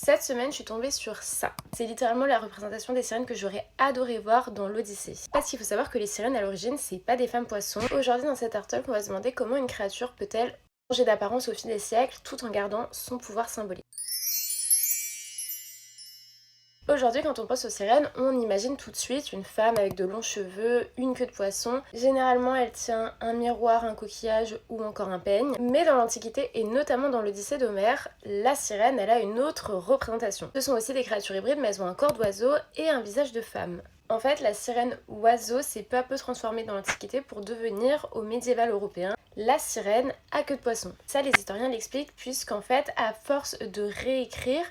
Cette semaine, je suis tombée sur ça. C'est littéralement la représentation des sirènes que j'aurais adoré voir dans l'Odyssée. Parce qu'il faut savoir que les sirènes à l'origine, c'est pas des femmes poissons. Aujourd'hui, dans cet article, on va se demander comment une créature peut-elle changer d'apparence au fil des siècles tout en gardant son pouvoir symbolique. Aujourd'hui, quand on pense aux sirènes, on imagine tout de suite une femme avec de longs cheveux, une queue de poisson. Généralement, elle tient un miroir, un coquillage ou encore un peigne. Mais dans l'Antiquité, et notamment dans l'Odyssée d'Homère, la sirène, elle a une autre représentation. Ce sont aussi des créatures hybrides, mais elles ont un corps d'oiseau et un visage de femme. En fait, la sirène oiseau s'est peu à peu transformée dans l'Antiquité pour devenir, au médiéval européen, la sirène à queue de poisson. Ça, les historiens l'expliquent puisqu'en fait, à force de réécrire,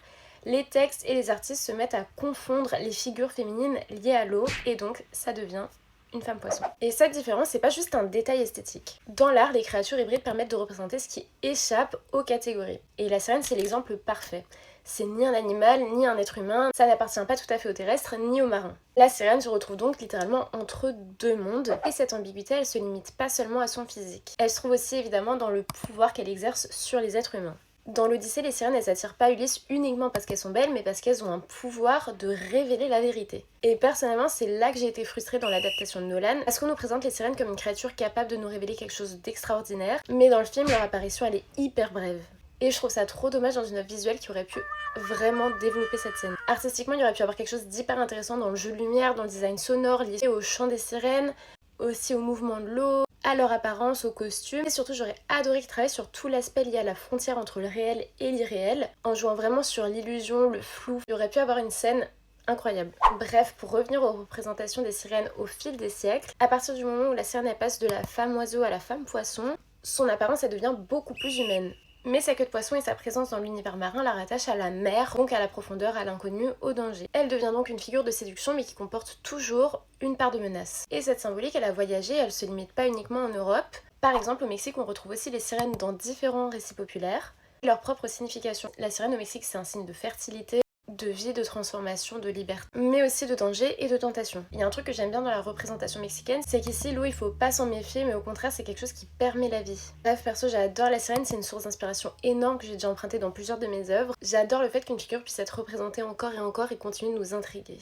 les textes et les artistes se mettent à confondre les figures féminines liées à l'eau et donc ça devient une femme poisson. Et cette différence, c'est pas juste un détail esthétique. Dans l'art, les créatures hybrides permettent de représenter ce qui échappe aux catégories. Et la sirène, c'est l'exemple parfait. C'est ni un animal, ni un être humain, ça n'appartient pas tout à fait aux terrestres, ni aux marins. La sirène se retrouve donc littéralement entre deux mondes, et cette ambiguïté, elle se limite pas seulement à son physique. Elle se trouve aussi évidemment dans le pouvoir qu'elle exerce sur les êtres humains. Dans l'Odyssée, les sirènes, elles attirent pas Ulysse uniquement parce qu'elles sont belles, mais parce qu'elles ont un pouvoir de révéler la vérité. Et personnellement, c'est là que j'ai été frustrée dans l'adaptation de Nolan, parce qu'on nous présente les sirènes comme une créature capable de nous révéler quelque chose d'extraordinaire, mais dans le film, leur apparition, elle est hyper brève. Et je trouve ça trop dommage dans une œuvre visuelle qui aurait pu vraiment développer cette scène. Artistiquement, il y aurait pu avoir quelque chose d'hyper intéressant dans le jeu de lumière, dans le design sonore lié au chant des sirènes, aussi au mouvement de l'eau, à leur apparence, aux costumes. Et surtout, j'aurais adoré qu'ils travaillent sur tout l'aspect lié à la frontière entre le réel et l'irréel, en jouant vraiment sur l'illusion, le flou. Il y aurait pu avoir une scène incroyable. Bref, pour revenir aux représentations des sirènes au fil des siècles, à partir du moment où la sirène elle passe de la femme oiseau à la femme poisson, son apparence elle devient beaucoup plus humaine. Mais sa queue de poisson et sa présence dans l'univers marin la rattachent à la mer, donc à la profondeur, à l'inconnu, au danger. Elle devient donc une figure de séduction mais qui comporte toujours une part de menace. Et cette symbolique, elle a voyagé, elle se limite pas uniquement en Europe. Par exemple, au Mexique, on retrouve aussi les sirènes dans différents récits populaires. Leur propre signification. La sirène au Mexique, c'est un signe de fertilité, de vie, de transformation, de liberté, mais aussi de danger et de tentation. Il y a un truc que j'aime bien dans la représentation mexicaine, c'est qu'ici l'eau il faut pas s'en méfier, mais au contraire c'est quelque chose qui permet la vie. Bref, perso j'adore la sirène, c'est une source d'inspiration énorme que j'ai déjà empruntée dans plusieurs de mes œuvres. J'adore le fait qu'une figure puisse être représentée encore et encore et continue de nous intriguer.